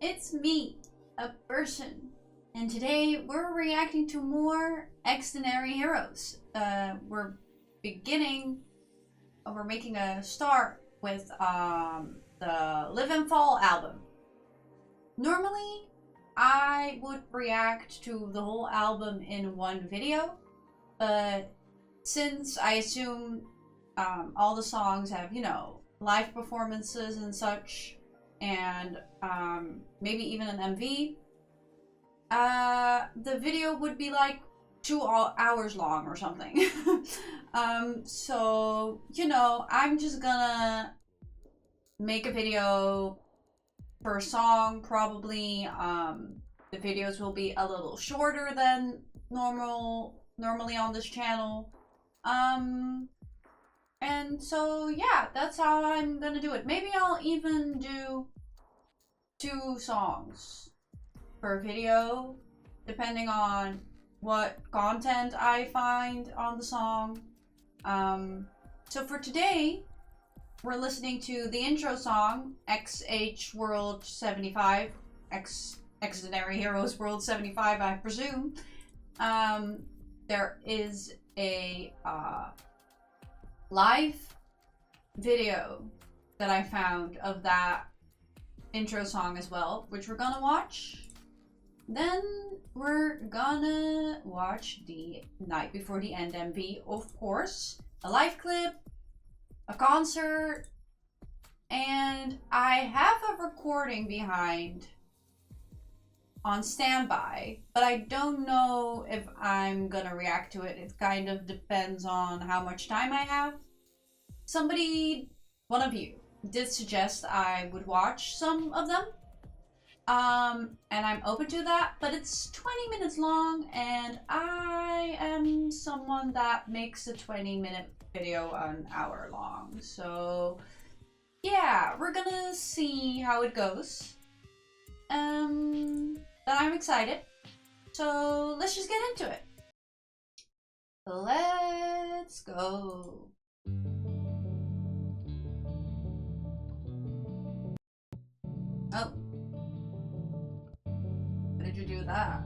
it's me, a person, and today we're reacting to more Xdinary heroes. We're making a start with the Live and Fall album. Normally, I would react to the whole album in one video, but since I assume all the songs have, live performances and such, and maybe even an MV, the video would be like 2 hours long or something. So, I'm just gonna make a video per song, probably. The videos will be a little shorter than normally on this channel. And so, yeah, that's how I'm gonna do it. Maybe I'll even do 2 songs per video, depending on what content I find on the song. So for today, we're listening to the intro song, XH World 75, Xdinary Heroes World 75, I presume. There is a live video that I found of that intro song as well, which we're gonna watch. Then we're gonna watch the Night Before the End MV, of course, a live clip, a concert, and I have a recording behind on standby, but I don't know if I'm gonna react to it. It kind of depends on how much time I have. One of you, did suggest I would watch some of them. And I'm open to that, but it's 20 minutes long, and I am someone that makes a 20-minute video an hour long. So, yeah, we're gonna see how it goes. But I'm excited. So, let's just get into it. Let's go. Oh. How did you do that?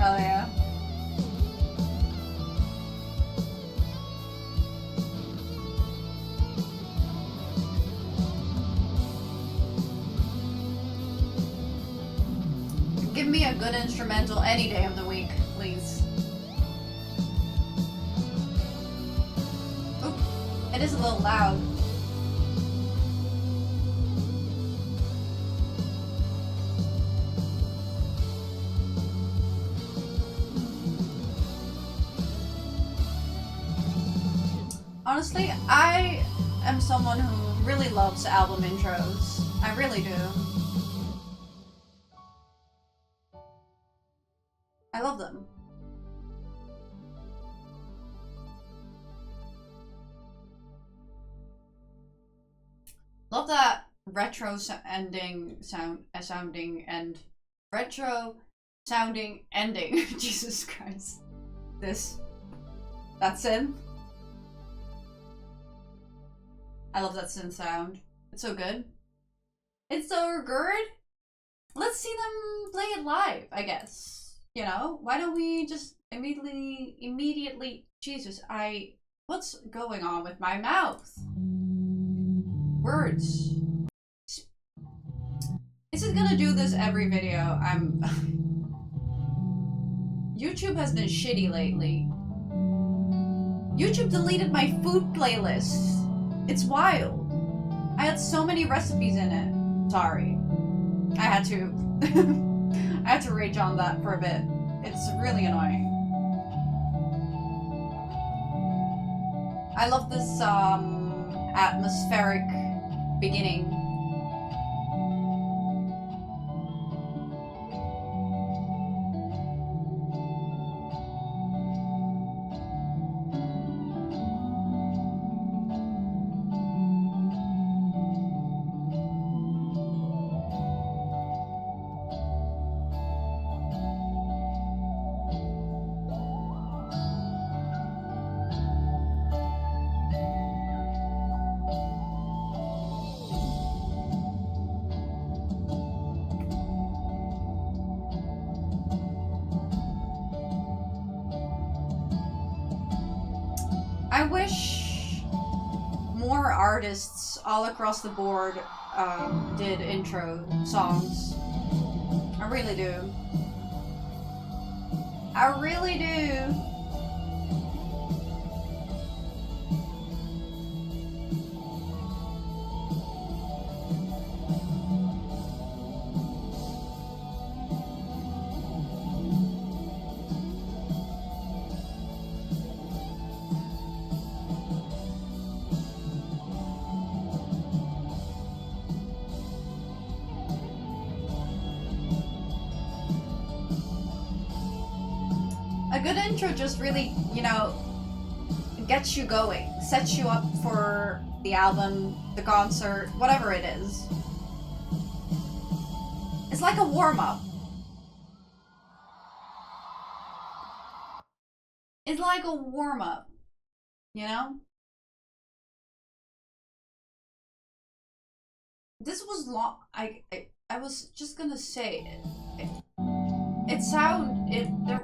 Oh yeah. Give me a good instrumental any day of the week, please. Oop, it is a little loud. Honestly, I am someone who really loves album intros. I really do. I love them. Love that retro sounding ending. Jesus Christ. That synth. I love that synth sound. It's so good. It's so good. Let's see them play it live, I guess. Why don't we just immediately, Jesus, what's going on with my mouth? Words. Is it gonna do this every video? YouTube has been shitty lately. YouTube deleted my food playlist. It's wild. I had so many recipes in it. Sorry. I had to I had to rage on that for a bit. It's really annoying. I love this atmospheric beginning. I wish more artists all across the board did intro songs. I really do. I really do. A good intro just really, you know, gets you going, sets you up for the album, the concert, whatever it is. It's like a warm-up. It's like a warm-up, you know? This was long. I was just gonna say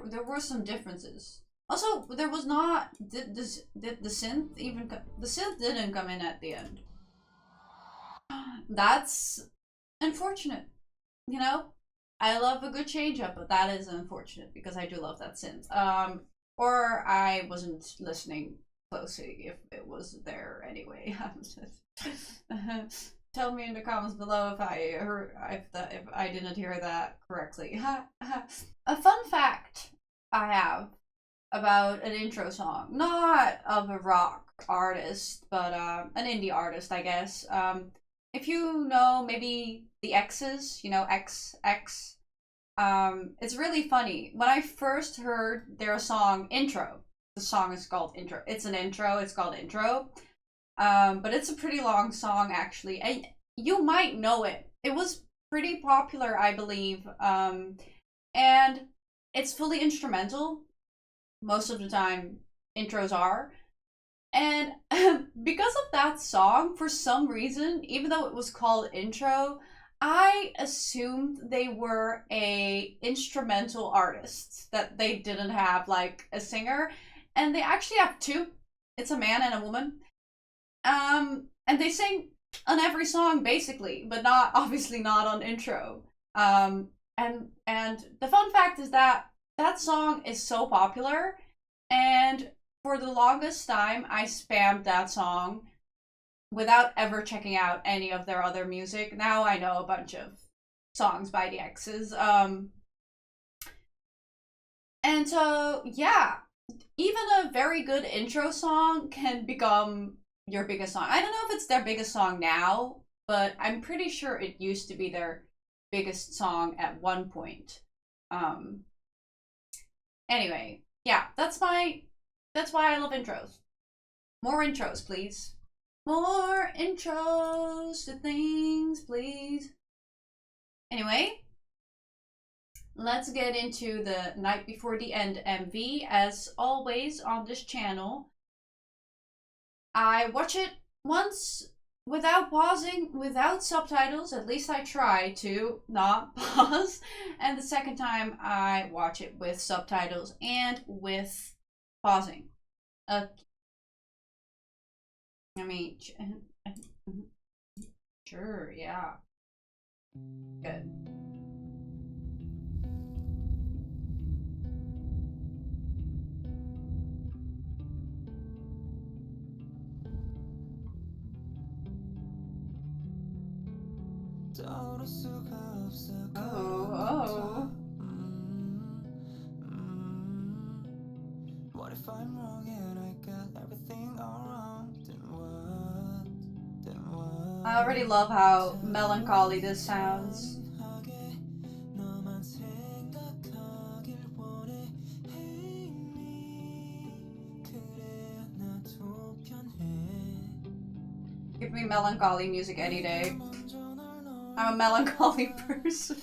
there were some differences. Also, there was not did the synth even the synth didn't come in at the end. That's unfortunate. You know, I love a good change up, but that is unfortunate because I do love that synth. Or I wasn't listening closely if it was there anyway. Tell me in the comments below if if I didn't hear that correctly. A fun fact I have about an intro song, not of a rock artist, but an indie artist, I guess. If you know maybe the X's, you know, XX, it's really funny. When I first heard their song Intro, the song is called Intro. It's an intro, it's called Intro. But it's a pretty long song actually, and you might know it. It was pretty popular, I believe. And it's fully instrumental. Most of the time, intros are. And because of that song, for some reason, even though it was called Intro, I assumed they were a instrumental artist, that they didn't have like a singer, and they actually have two. It's a man and a woman. And they sing on every song basically, but not obviously not on Intro. And the fun fact is that that song is so popular, and for the longest time I spammed that song without ever checking out any of their other music. Now I know a bunch of songs by the X's. And so yeah, even a very good intro song can become your biggest song. I don't know if it's their biggest song now, but I'm pretty sure it used to be their biggest song at one point. Anyway, yeah, that's why I love intros. More intros, please. More intros to things, please. Anyway, let's get into the Night Before the End MV. As always on this channel, I watch it once without pausing, without subtitles. At least I try to not pause. And the second time I watch it with subtitles and with pausing. I mean, sure, yeah. Good. Oh. What if I'm wrong and I got everything all wrong? Then what? I already love how melancholy this sounds. Give me melancholy music any day. I'm a melancholy person.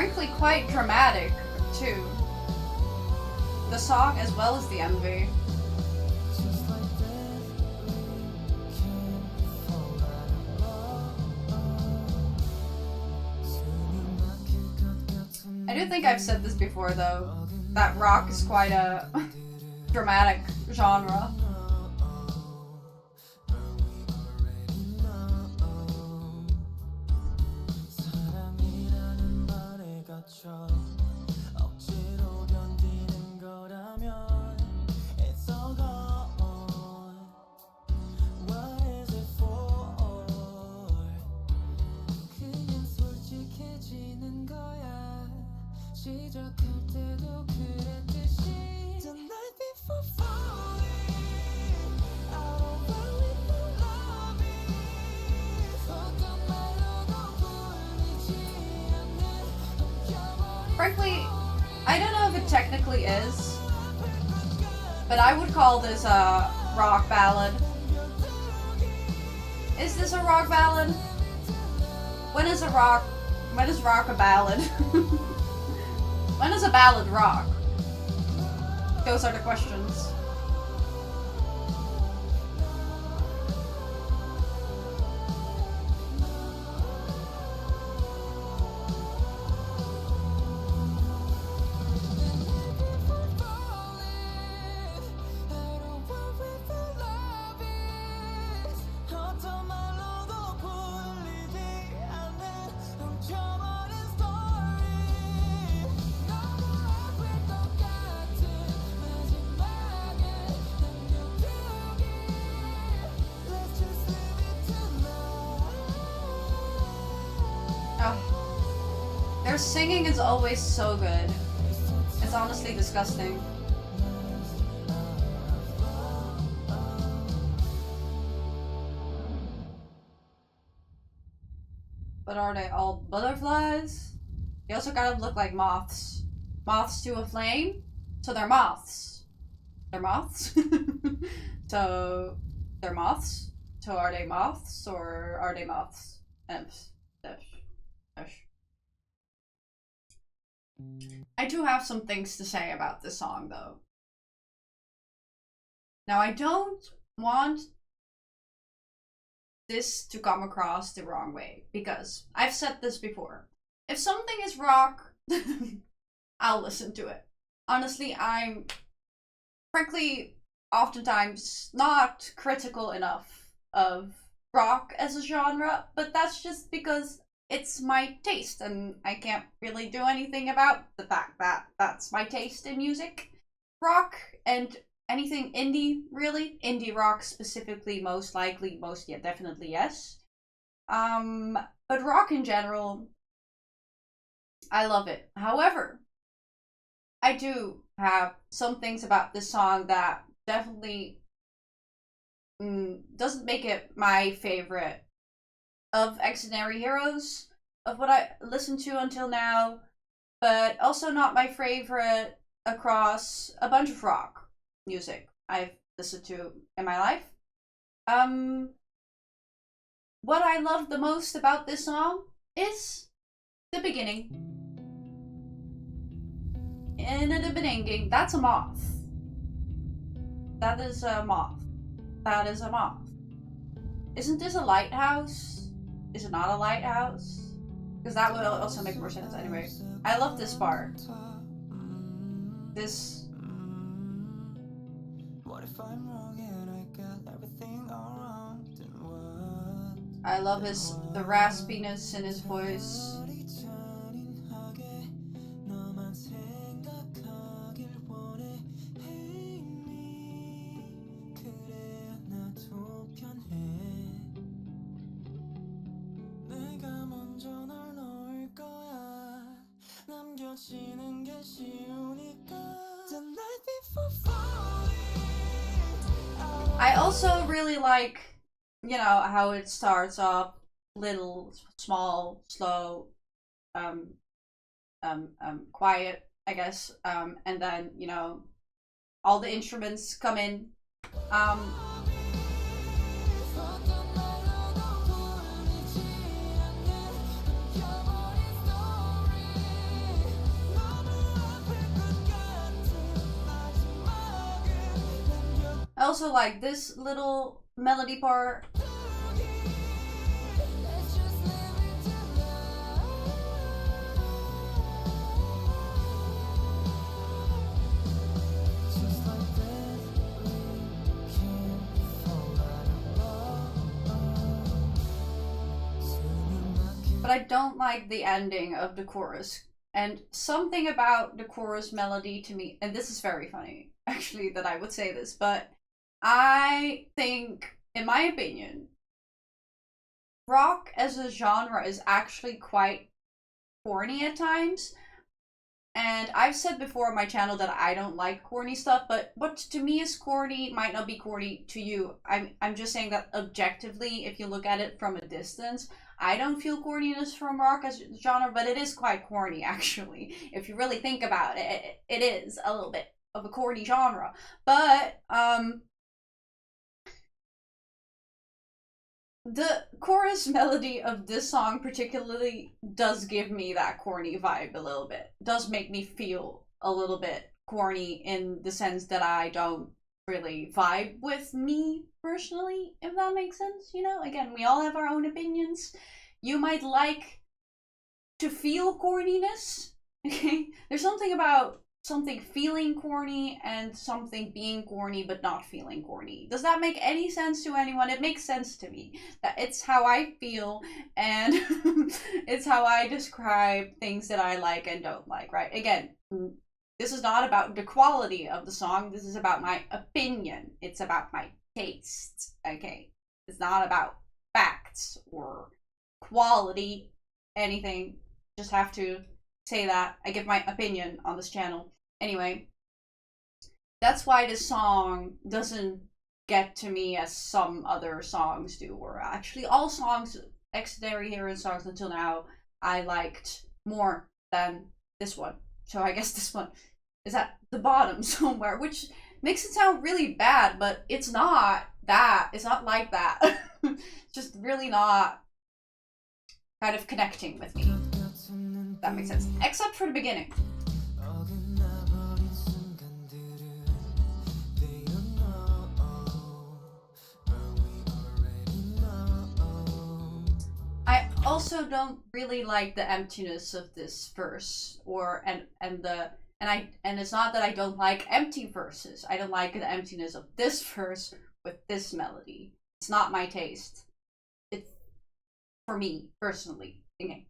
frankly quite dramatic too. The song as well as the MV. I do think I've said this before though, that rock is quite a dramatic genre. Frankly, I don't know if it technically is, but I would call this a rock ballad. Is this a rock ballad? When is rock a ballad? When is a ballad rock? Those are the questions. Their singing is always so good. It's honestly disgusting. But are they all butterflies? They also kind of look like moths. Moths to a flame? So they're moths. They're moths? So they're moths? So are they moths or are they moths? I do have some things to say about this song though. Now I don't want this to come across the wrong way because I've said this before. If something is rock, I'll listen to it. Honestly, I'm frankly oftentimes not critical enough of rock as a genre, but that's just because it's my taste and I can't really do anything about the fact that that's my taste in music. Rock and anything indie, really. Indie rock specifically, most likely, yeah, definitely yes. But rock in general, I love it. However, I do have some things about this song that definitely doesn't make it my favorite of Xdinary heroes of what I listened to until now, but also not my favorite across a bunch of rock music I've listened to in my life. What I love the most about this song is the beginning. In the beginning, that's a moth. That is a moth. That is a moth. Isn't this a lighthouse? Is it not a lighthouse? Because that would also make more sense anyway. I love this part. This. I love the raspiness in his voice. I also really like, you know, how it starts off little, small, slow, quiet, I guess, and then, you know, all the instruments come in. also like this little melody part. But I don't like the ending of the chorus. And something about the chorus melody to me, and this is very funny, actually, that I would say this, but I think, in my opinion, rock as a genre is actually quite corny at times. And I've said before on my channel that I don't like corny stuff, but what to me is corny might not be corny to you. I'm just saying that objectively, if you look at it from a distance, I don't feel corniness from rock as a genre, but it is quite corny, actually. If you really think about it, it is a little bit of a corny genre. But, the chorus melody of this song particularly does give me that corny vibe a little bit. Does make me feel a little bit corny in the sense that I don't really vibe with me personally, if that makes sense, you know? Again, we all have our own opinions. You might like to feel corniness, okay? There's something about something feeling corny and something being corny but not feeling corny. Does that make any sense to anyone? It makes sense to me. That it's how I feel, and it's how I describe things that I like and don't like, right? Again, this is not about the quality of the song. This is about my opinion. It's about my taste, okay? It's not about facts or quality, anything. Just have to say that. I give my opinion on this channel. Anyway, that's why this song doesn't get to me as some other songs do, or actually all songs, Xdinary Hero songs until now, I liked more than this one. So I guess this one is at the bottom somewhere, which makes it sound really bad, but it's not that. It's not like that. Just really not kind of connecting with me. That makes sense. Except for the beginning. I also don't really like the emptiness of this verse, and it's not that I don't like empty verses. I don't like the emptiness of this verse with this melody. It's not my taste. It's for me personally. Okay.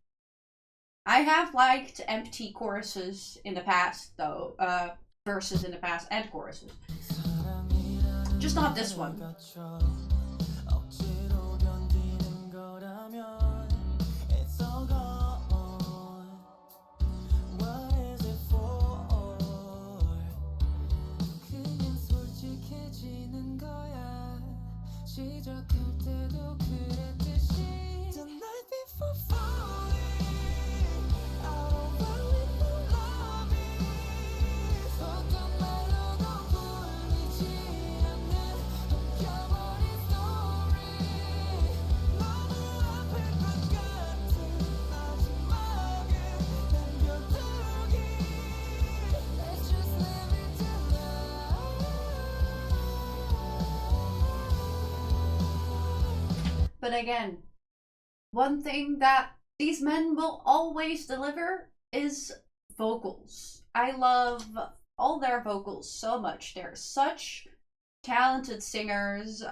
I have liked empty choruses in the past, though. Verses in the past and choruses. Just not this one. But again, one thing that these men will always deliver is vocals. I love all their vocals so much. They're such talented singers.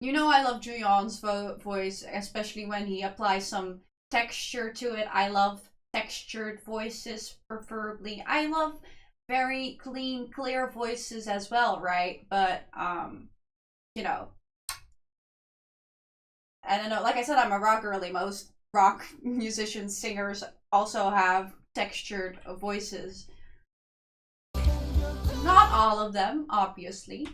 You know, I love Jun Han's voice, especially when he applies some texture to it. I love textured voices, preferably. I love very clean, clear voices as well, right? But, you know, I don't know, like I said, I'm a rock girly. Most rock musicians, singers also have textured voices. Not all of them, obviously.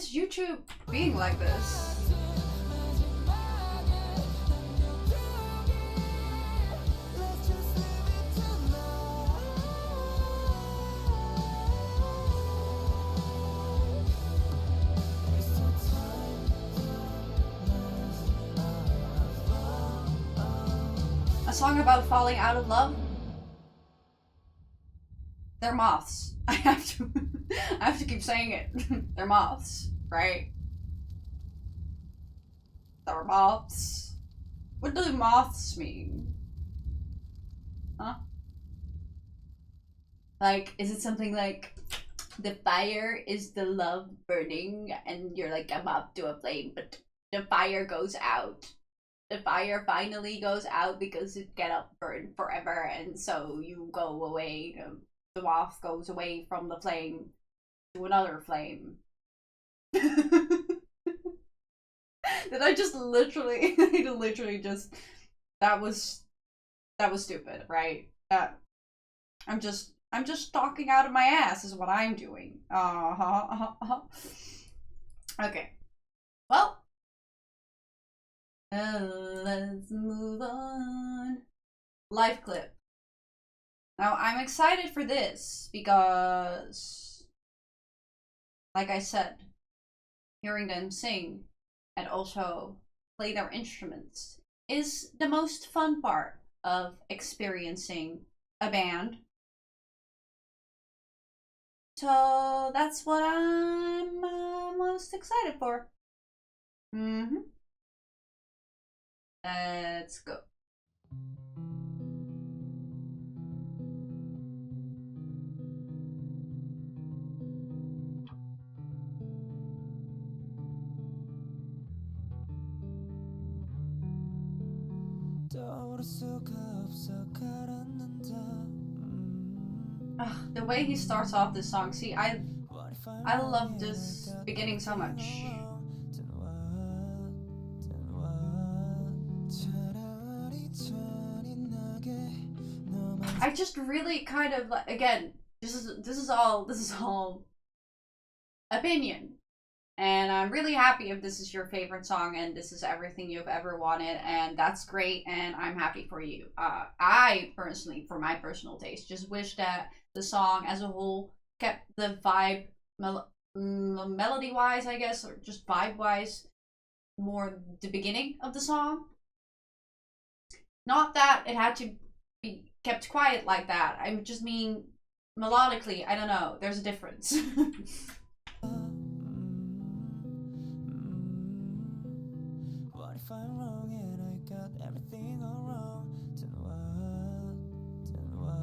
is YouTube being like this? A song about falling out of love? They're moths. I have to keep saying it. They're moths, right? They're moths. What do moths mean? Huh? Like, is it something like the fire is the love burning and you're like a moth to a flame, but the fire goes out. The fire finally goes out because it cannot burn forever, and so you go away. The moth goes away from the flame to another flame. Did I just literally, that was stupid, right? I'm just talking out of my ass is what I'm doing. Okay. Well, let's move on. Live clip. Now, I'm excited for this because, like I said, hearing them sing and also play their instruments is the most fun part of experiencing a band. So that's what I'm most excited for. Let's go. The way he starts off this song, see, I love this beginning so much. I just really kind of like, again, this is all opinion. And I'm really happy if this is your favorite song and this is everything you've ever wanted, and that's great, and I'm happy for you. I personally, for my personal taste, just wish that the song as a whole kept the vibe, melody-wise, I guess, or just vibe-wise, more the beginning of the song. Not that it had to be kept quiet like that. I just mean melodically, I don't know, there's a difference. If I'm wrong and I got everything all wrong, then what?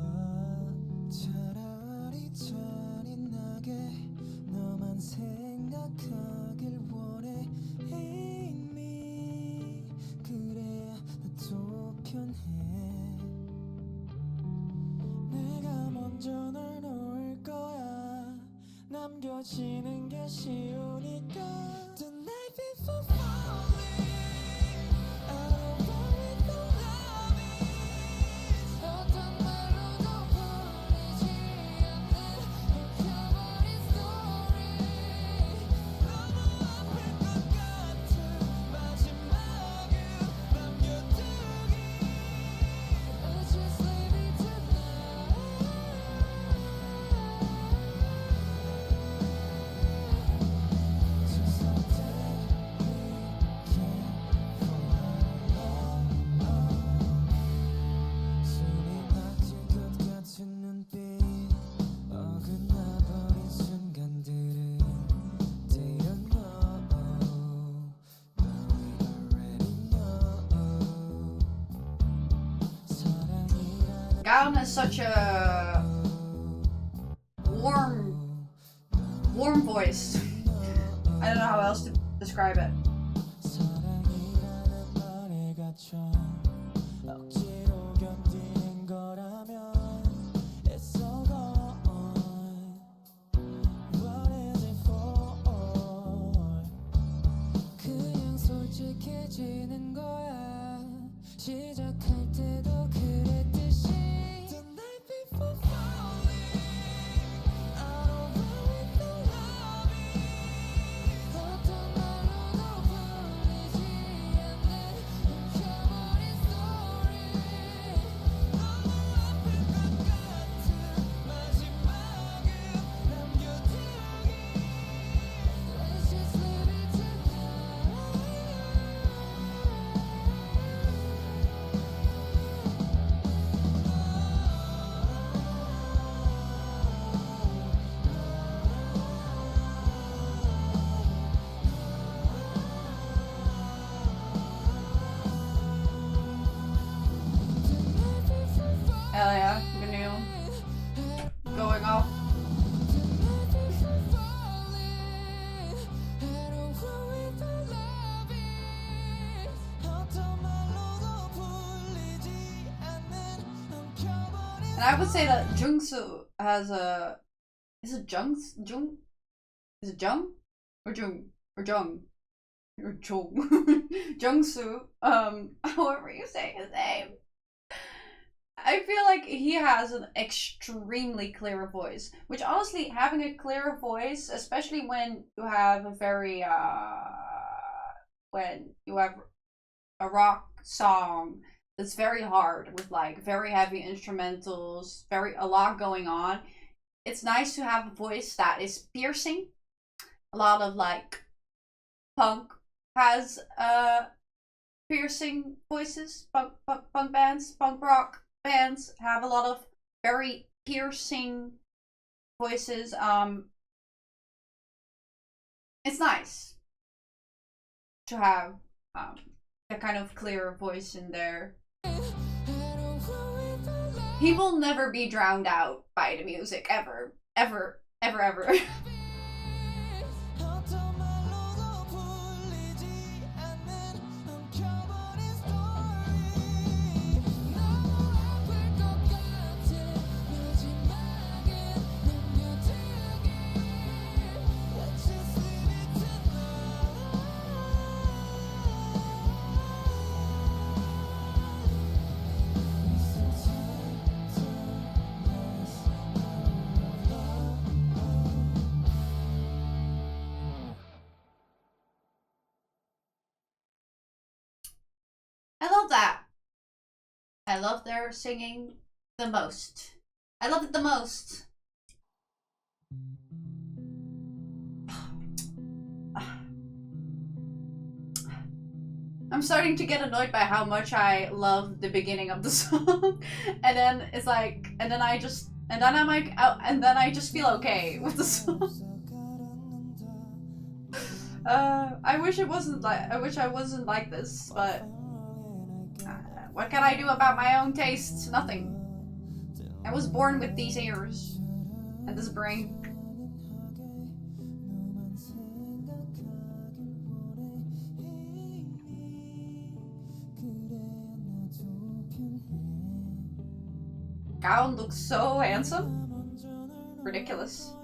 차라리 잔인하게 너만 생각하길 원해. 이미 그래야 나도 편해. 내가 먼저 널 놓을 거야. 남겨지는 게 쉬우니까. The night before falling. Gaon has such a warm voice. I don't know how else to describe it. And I would say that Jungsu has a... Is it Jung? Is it Jung? Or Jung? Or Jung? Or Jung? Jungsu. However you say his name. I feel like he has an extremely clear voice. Which honestly, having a clear voice, especially when you have a very, when you have a rock song that's very hard with like very heavy instrumentals, a lot going on. It's nice to have a voice that is piercing. A lot of like punk has piercing voices. Punk bands, punk rock bands have a lot of very piercing voices. It's nice to have a kind of clear voice in there. He will never be drowned out by the music, ever. Ever. Ever, ever. I love that. I love their singing the most. I love it the most. I'm starting to get annoyed by how much I love the beginning of the song. And then it's like, and then I'm like, oh, and then I just feel okay with the song. I wish I wasn't like this, but what can I do about my own tastes? Nothing. I was born with these ears and this brain. Gaon looks so handsome. Ridiculous.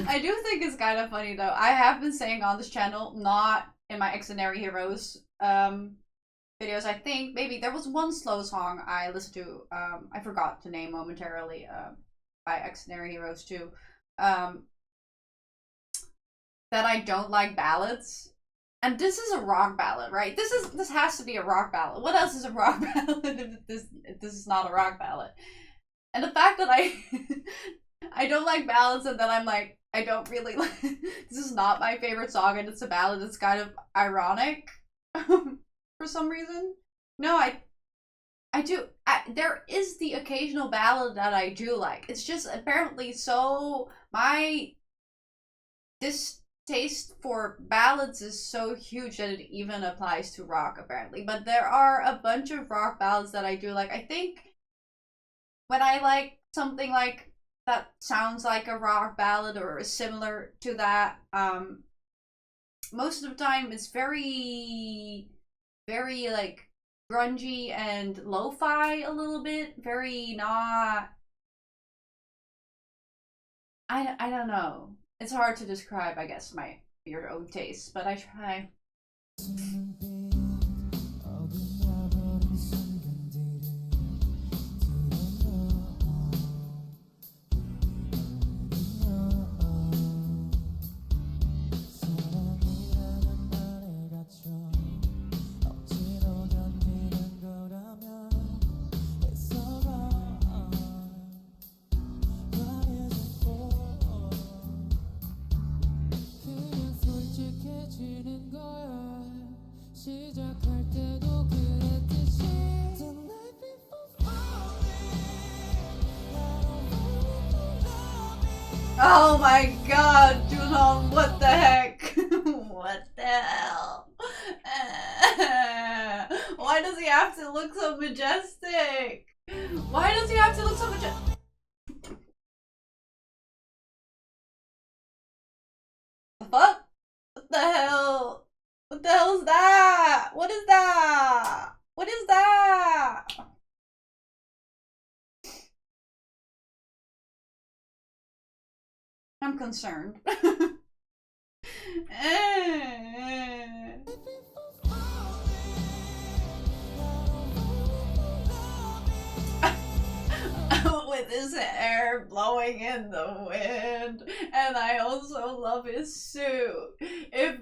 I do think it's kind of funny though. I have been saying on this channel, not in my Xdinary Heroes videos, I think maybe there was one slow song I listened to, I forgot to name momentarily, by Xdinary Heroes too, that I don't like ballads. And this is a rock ballad, right? This has to be a rock ballad. What else is a rock ballad if this is not a rock ballad? And the fact that I don't like ballads and then I'm like, I don't really like, this is not my favorite song and it's a ballad, it's kind of ironic for some reason. No, I do, there is the occasional ballad that I do like. It's just apparently so, my distaste for ballads is so huge that it even applies to rock apparently. But there are a bunch of rock ballads that I do like. I think when I like something like that sounds like a rock ballad or is similar to that, most of the time it's very like grungy and lo-fi a little bit, very not, I don't know, it's hard to describe, I guess, your own taste, but I try. Oh my god, Jun Han, what the heck? What the hell? Why does he have to look so majestic? Why does he have to look so majestic? The fuck? What the hell? What the hell is that? What is that? What is that? I'm concerned. With his hair blowing in the wind, and I also love his suit. If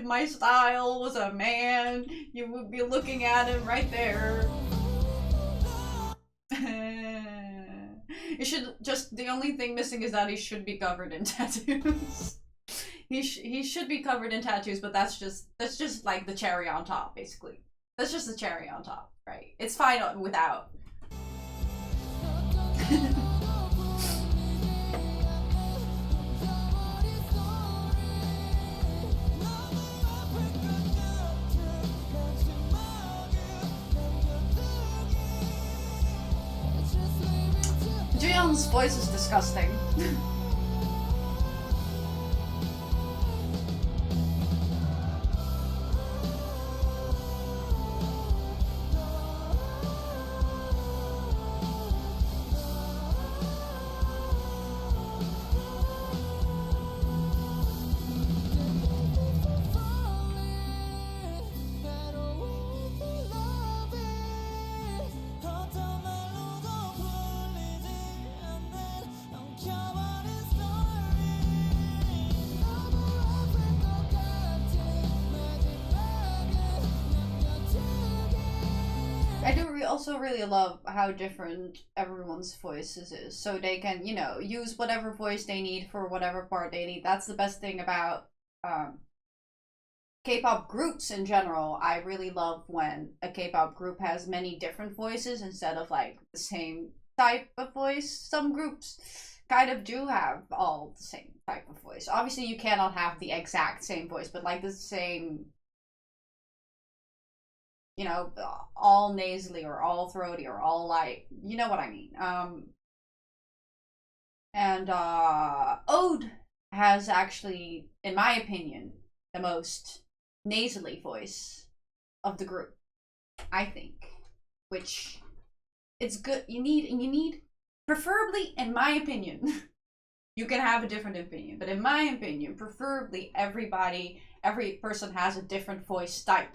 my style was a man, you would be looking at him right there. It should just, the only thing missing is that he should be covered in tattoos. He should be covered in tattoos, but that's just like the cherry on top, basically. That's just the cherry on top, right? It's fine without. Juyon's voice is disgusting. I do also really love how different everyone's voices is, so they can, you know, use whatever voice they need for whatever part they need. That's the best thing about K-pop groups in general. I really love when a K-pop group has many different voices instead of like the same type of voice. Some groups kind of do have all the same type of voice. Obviously, you cannot have the exact same voice, but like the same, you know, all nasally or all throaty or all light. You know what I mean. And Ode has actually, in my opinion, the most nasally voice of the group, I think. Which it's good. You need preferably, in my opinion. You can have a different opinion, but in my opinion, preferably every person has a different voice type.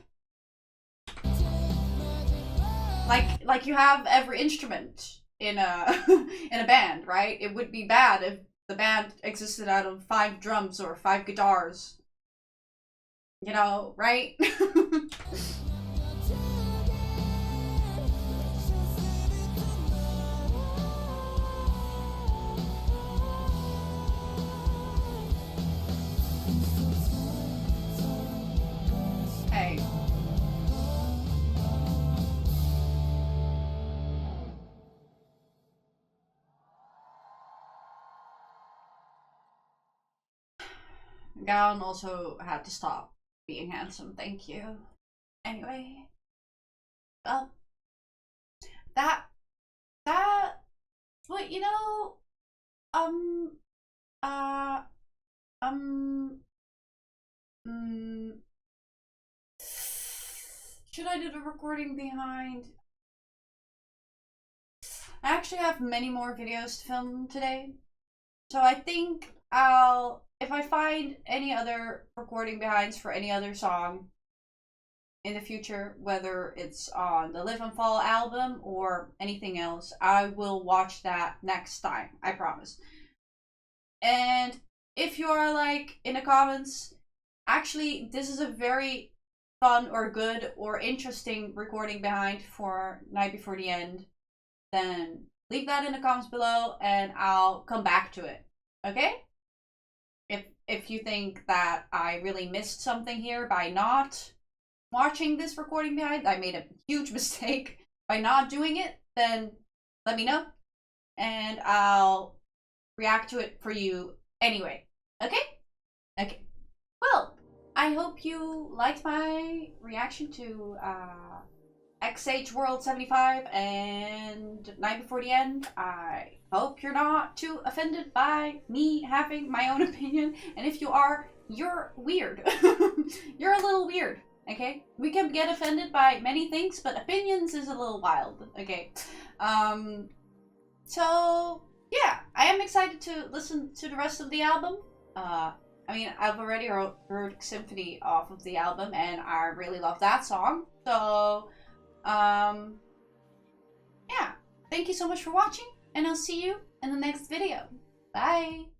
Like you have every instrument in a in a band, right? It would be bad if the band existed out of 5 drums or 5 guitars. You know, right? Hey. Gown also had to stop being handsome, thank you. Anyway. Well, that but you know, um uh um mm, should I do the recording behind? I actually have many more videos to film today. So I think if I find any other recording behinds for any other song in the future, whether it's on the Live and Fall album or anything else, I will watch that next time, I promise. And if you are like in the comments, actually this is a very fun or good or interesting recording behind for Night Before the End, then leave that in the comments below and I'll come back to it. Okay? If you think that I really missed something here by not watching this recording behind, I made a huge mistake by not doing it, then let me know and I'll react to it for you anyway. Okay? Okay. Well, I hope you liked my reaction to XH World 75 and Night Before the End. I hope you're not too offended by me having my own opinion, and if you are, you're weird. You're a little weird, okay? We can get offended by many things, but opinions is a little wild, okay? So, yeah, I am excited to listen to the rest of the album. I mean, I've already heard Symphony off of the album, and I really love that song. So, yeah. Thank you so much for watching, and I'll see you in the next video. Bye!